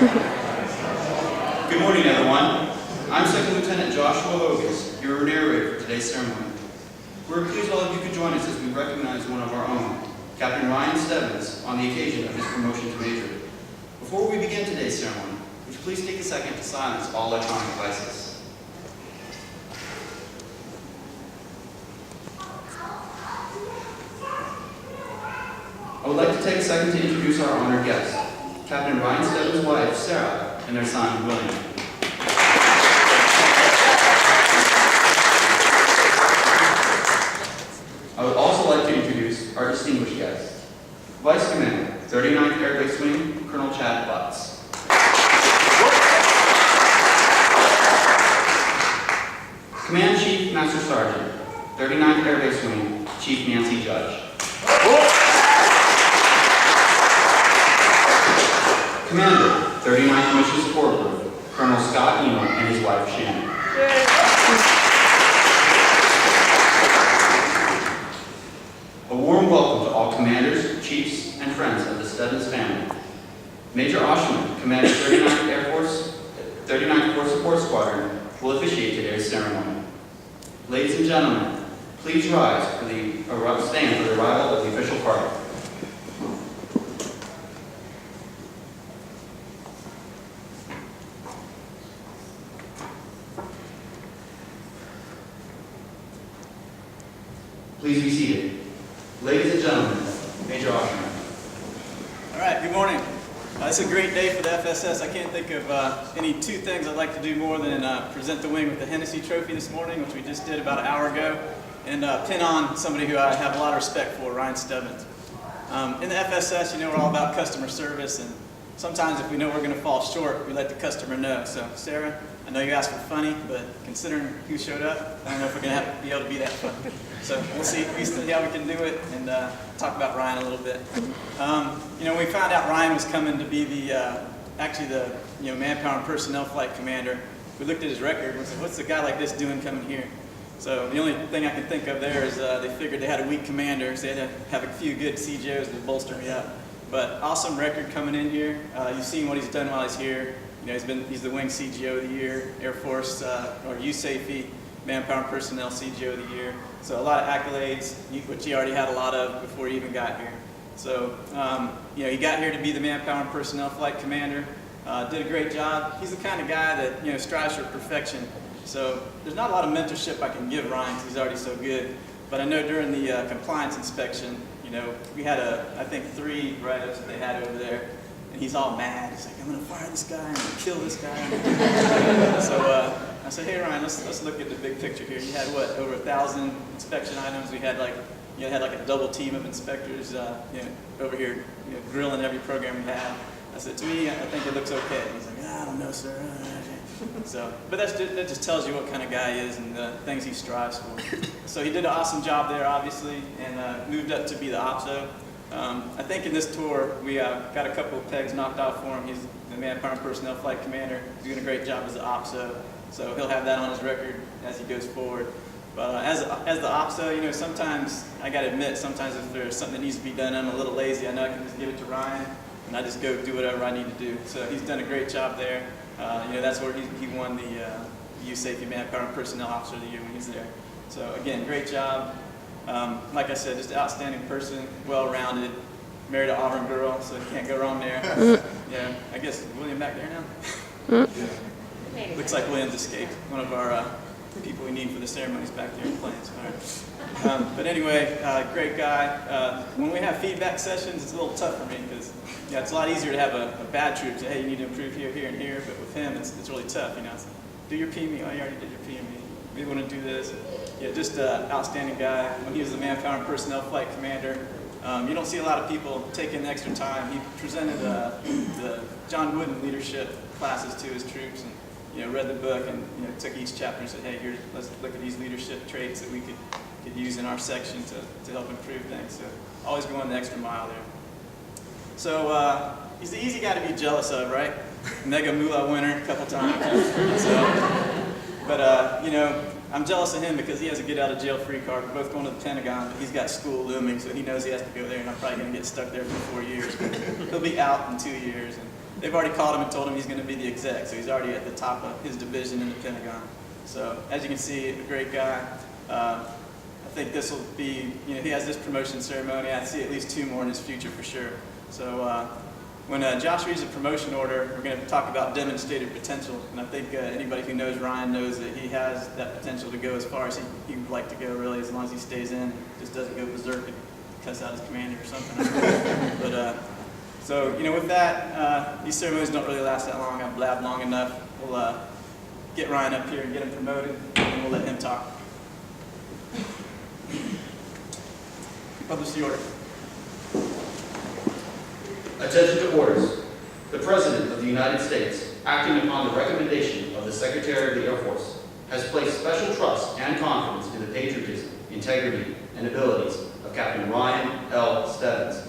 Good morning, everyone. I'm Second Lieutenant Joshua Hogus, your narrator for today's ceremony. We're pleased all of you could join us as we recognize one of our own, Captain Ryan Stebbins, on the occasion of his promotion to Major. Before we begin today's ceremony, would you please take a second to silence all electronic devices. I would like to take a second to introduce our honored guest, Captain Ryan Stebbins' wife, Sarah, and their son, William. I would also like to introduce our distinguished guest, Vice Commander, 39th Air Base Wing, Colonel Chad Butts. Command Chief Master Sergeant, 39th Air Base Wing, Chief Nancy Judge. Commander, 39th Mission Support Group, Colonel Scott Eno and his wife Shannon. A warm welcome to all commanders, chiefs, and friends of the Stebbins family. Major Oshman, Commander 39th Force Support Squadron, will officiate today's ceremony. Ladies and gentlemen, please rise for stand for the arrival of the official party. Please be seated. Ladies and gentlemen, Major Oshman. All right, good morning. It's a great day for the FSS. I can't think of any two things I'd like to do more than present the wing with the Hennessy Trophy this morning, which we just did about an hour ago, and pin on somebody who I have a lot of respect for, Ryan Stebbins. In the FSS, you know, we're all about customer service, and sometimes if we know we're going to fall short, we let the customer know. So, Sarah, I know you asked for funny, but considering who showed up, I don't know if we're going to be able to be that funny. So we'll see how we can do it and talk about Ryan a little bit. You know, we found out Ryan was coming to be the manpower and personnel flight commander. We looked at his record and we said, what's a guy like this doing coming here? So the only thing I can think of there is they figured they had a weak commander, so they had to have a few good CJOs to bolster me up. But awesome record coming in here. You've seen what he's done while he's here. You know, he's the Wing CGO of the Year, Air Force or USAFE Manpower and Personnel CGO of the Year. So a lot of accolades, which he already had a lot of before he even got here. So you know, he got here to be the Manpower and Personnel Flight Commander. Did a great job. He's the kind of guy that, you know, strives for perfection. So there's not a lot of mentorship I can give Ryan because he's already so good. But I know during the compliance inspection, you know, we had I think 3 write-ups that they had over there. And he's all mad. He's like, I'm going to fire this guy. I'm going to kill this guy. So I said, hey, Ryan, let's look at the big picture here. You had, what, over 1,000 inspection items. We had like, you had like a double team of inspectors, you know, over here, you know, grilling every program we had. I said, to me, I think it looks okay. And he's like, I don't know, sir. So, but that just tells you what kind of guy he is and the things he strives for. So he did an awesome job there, obviously, and moved up to be the OPSO. I think in this tour, we got a couple of pegs knocked off for him. He's the Manpower and Personnel Flight Commander. He's doing a great job as the OPSO, so he'll have that on his record as he goes forward. But as the OPSO, you know, sometimes, I got to admit, sometimes if there's something that needs to be done, I'm a little lazy. I know I can just give it to Ryan, and I just go do whatever I need to do. So he's done a great job there. You know, that's where he won the USAFE Manpower and Personnel Officer of the Year when he's there. So again, great job. Like I said, just an outstanding person, well-rounded, married an Auburn girl, so you can't go wrong there. Yeah, I guess William back there now? Yeah. Looks like William's escaped. One of our people we need for the ceremonies back there in planes. All right. But anyway, great guy. When we have feedback sessions, it's a little tough for me because it's a lot easier to have a bad troop say, hey, you need to improve here, here, and here. But with him, it's really tough. You know, it's, do your PME. Oh, you already did your PME. Maybe want to do this. Yeah, just an outstanding guy. When he was the Manpower and Personnel Flight Commander, you don't see a lot of people taking the extra time. He presented the John Wooden leadership classes to his troops, and you know, read the book and, you know, took each chapter and said, hey, here, let's look at these leadership traits that we could use in our section to help improve things. So always going the extra mile there. So he's the easy guy to be jealous of, right? Mega Moolah winner a couple times. But you know, I'm jealous of him because he has a get out of jail free card. We're both going to the Pentagon, but he's got school looming, so he knows he has to go there, and I'm probably going to get stuck there for 4 years. He'll be out in 2 years. And they've already called him and told him he's going to be the exec, so he's already at the top of his division in the Pentagon. So as you can see, a great guy. I think this will be, he has this promotion ceremony. I see at least 2 more in his future for sure. So when Josh reads the promotion order, we're going to talk about demonstrated potential. And I think anybody who knows Ryan knows that he has that potential to go as far as he would like to go, really, as long as he stays in, just doesn't go berserk and cuss out his commander or something. But so, with that, these ceremonies don't really last that long. I've blabbed long enough. We'll get Ryan up here and get him promoted, and we'll let him talk. Publish the order. Attention to orders. The President of the United States, acting upon the recommendation of the Secretary of the Air Force, has placed special trust and confidence in the patriotism, integrity, and abilities of Captain Ryan L. Stebbins.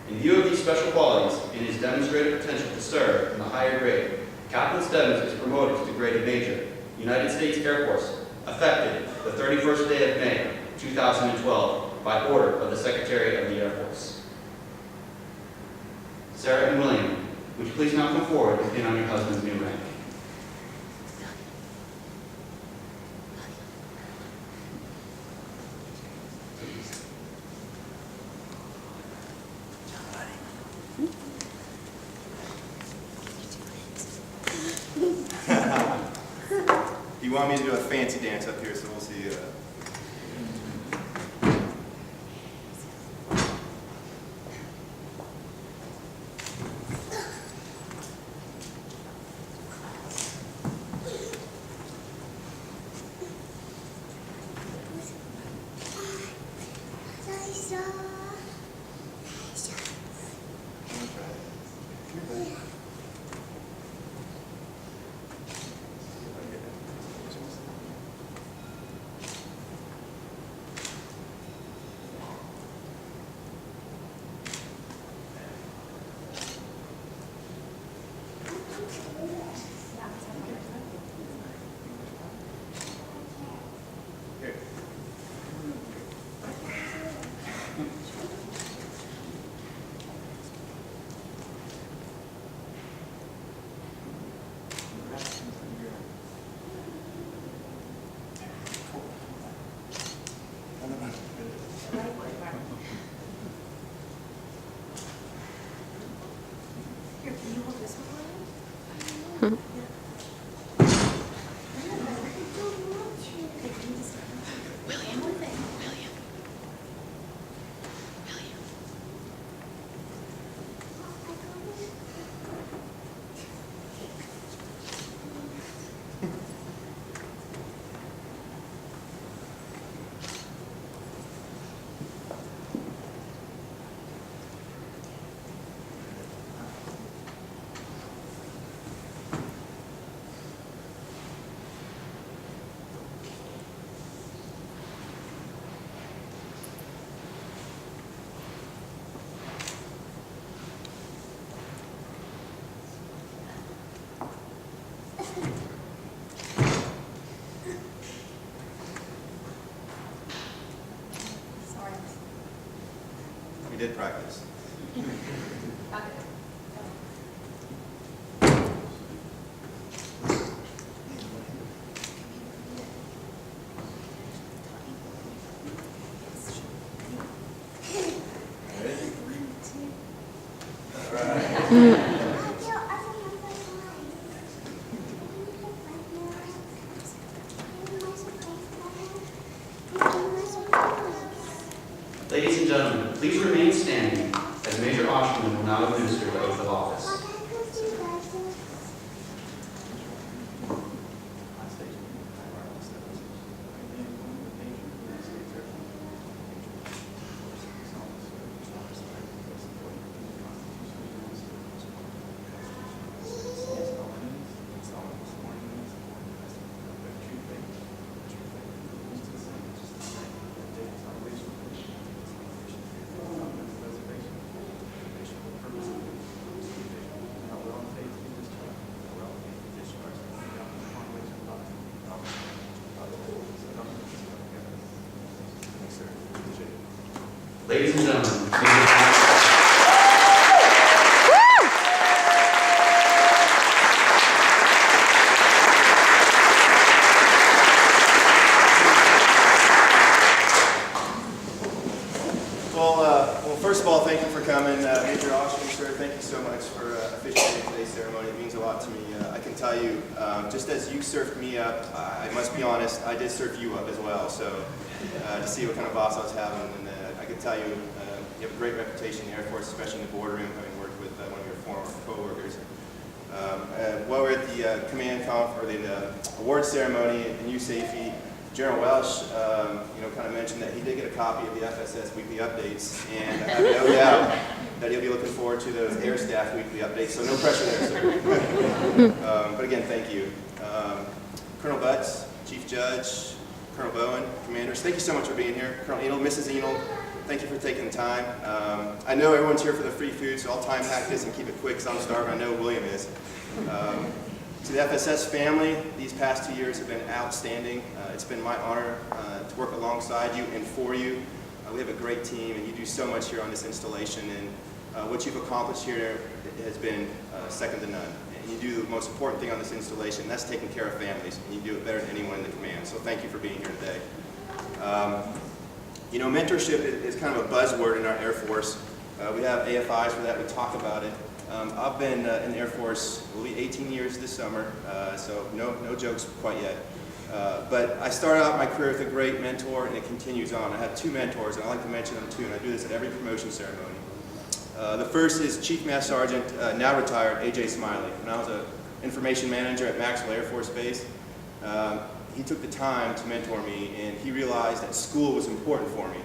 In view of these special qualities and his demonstrated potential to serve in the higher grade, Captain Stebbins is promoted to the grade of Major, United States Air Force, effective the 31st day of May, 2012, by order of the Secretary of the Air Force. Sarah and William, would you please now come forward and pin on your husband's new rank? You want me to do a fancy dance up here, so we'll see. Here, can you hold this one? We did practice. Ladies and gentlemen, please remain standing as Major Oshman will now administer the oath of office. Ladies and gentlemen, Well, first of all, thank you for coming. Major Austin, sir, thank you so much for officiating today's ceremony. It means a lot to me. I can tell you, just as you surfed me up, I must be honest, I did surf you up as well. So to see what kind of boss I was having, and I can tell you, you have a great reputation in the Air Force, especially in the boardroom, having worked with one of your former coworkers. While we're at the command conf, or the award ceremony in USAFE, General Welsh, kind of mentioned that he did get a copy of the FSS weekly updates, and I have no doubt that he'll be looking forward to those Air Staff weekly updates. So no pressure there, sir. But again, thank you, Colonel Butts, Chief Judge, Colonel Bowen, Commanders. Thank you so much for being here. Colonel Enold, Mrs. Enold, thank you for taking the time. I know everyone's here for the free food, so I'll time hack this and keep it quick because I'm starving. I know William is. To the FSS family, these past 2 years have been outstanding. It's been my honor to work alongside you and for you. We have a great team, and you do so much here on this installation, and what you've accomplished here has been second to none. And you do the most important thing on this installation, and that's taking care of families, and you do it better than anyone in the command. So thank you for being here today. Mentorship is kind of a buzzword in our Air Force. We have AFIs for that. We talk about it. I've been in the Air Force, will be 18 years this summer, so no jokes quite yet. But I started out my career with a great mentor, and it continues on. I have two mentors, and I like to mention them too, and I do this at every promotion ceremony. The first is Chief Master Sergeant, now retired, A.J. Smiley. When I was an information manager at Maxwell Air Force Base, he took the time to mentor me, and he realized that school was important for me.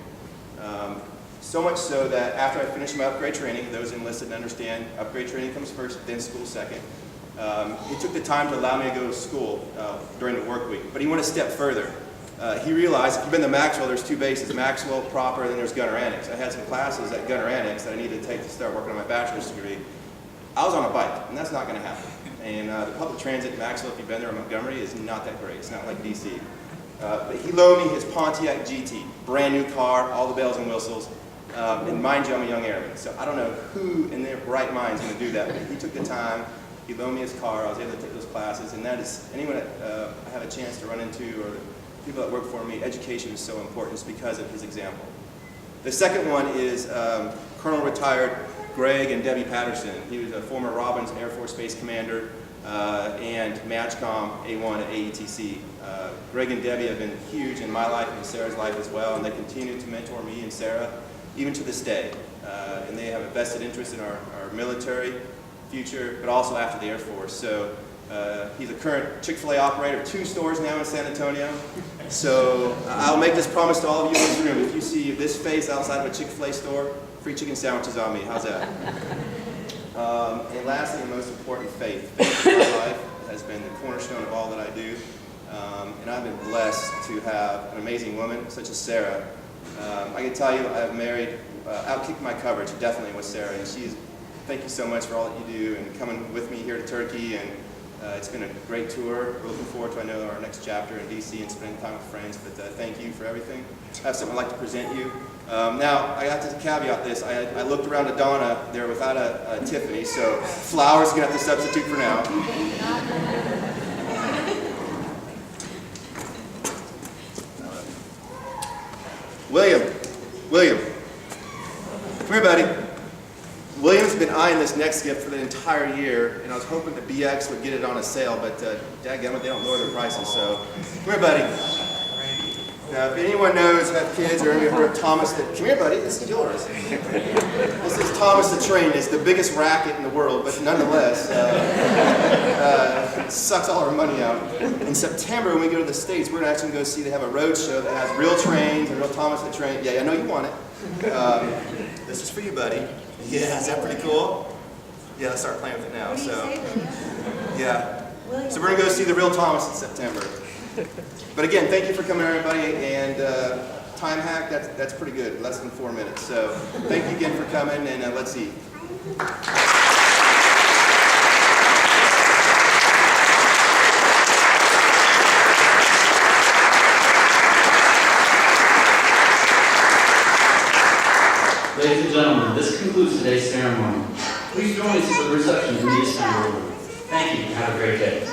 So much so that after I finished my upgrade training, those enlisted understand upgrade training comes first, then school second. He took the time to allow me to go to school during the work week, but he went a step further. He realized, if you've been to Maxwell, there's two bases, Maxwell proper, and then there's Gunner Annex. I had some classes at Gunner Annex that I needed to take to start working on my bachelor's degree. I was on a bike, and that's not going to happen. And the public transit in Maxwell, if you've been there in Montgomery, is not that great. It's not like DC. But he loaned me his Pontiac GT, brand new car, all the bells and whistles. And mind you, I'm a young airman, so I don't know who in their right mind is going to do that, but he took the time, he loaned me his car, I was able to take those classes, and that is, anyone that I have a chance to run into, or the people that work for me, education is so important. It's because of his example. The second one is Colonel retired Greg and Debbie Patterson. He was a former Robbins Air Force Base commander and MAGCOM A1 at AETC. Greg and Debbie have been huge in my life and Sarah's life as well, and they continue to mentor me and Sarah even to this day. And they have a vested interest in our military future, but also after the Air Force. So he's a current Chick-fil-A operator, 2 stores now in San Antonio. So I'll make this promise to all of you in this room. If you see this face outside of a Chick-fil-A store, free chicken sandwiches on me. How's that? And lastly, and most important, faith. Faith in my life has been the cornerstone of all that I do. And I've been blessed to have an amazing woman such as Sarah. I can tell you I've married, outkicked my coverage definitely with Sarah, and thank you so much for all that you do and coming with me here to Turkey, and it's been a great tour. We're looking forward to, I know, our next chapter in DC and spending time with friends, but thank you for everything. I have something I'd like to present you. Now, I got to caveat this. I looked around at Donna there without a Tiffany, so flowers are going to have to substitute for now. William, come here, buddy. William's been eyeing this next gift for the entire year, and I was hoping the BX would get it on a sale, but dadgummit, they don't lower their prices, so come here, buddy. Now, if anyone knows, have kids, or any heard of Thomas, come here, buddy, this is yours. This is Thomas the Train. It's the biggest racket in the world, but nonetheless, sucks all our money out. In September, when we go to the States, we're actually going to go see, they have a road show that has real trains and real Thomas the Train. Yeah, I know you want it. This is for you, buddy. Yeah, is that pretty cool? Yeah, let's start playing with it now. Yeah. So we're going to go see the real Thomas in September. But again, thank you for coming, everybody, and time hack, that's pretty good, less than 4 minutes. So thank you again for coming, and let's see. Ladies and gentlemen, this concludes today's ceremony. Please join us at the reception in the assembly room. Thank you, and have a great day.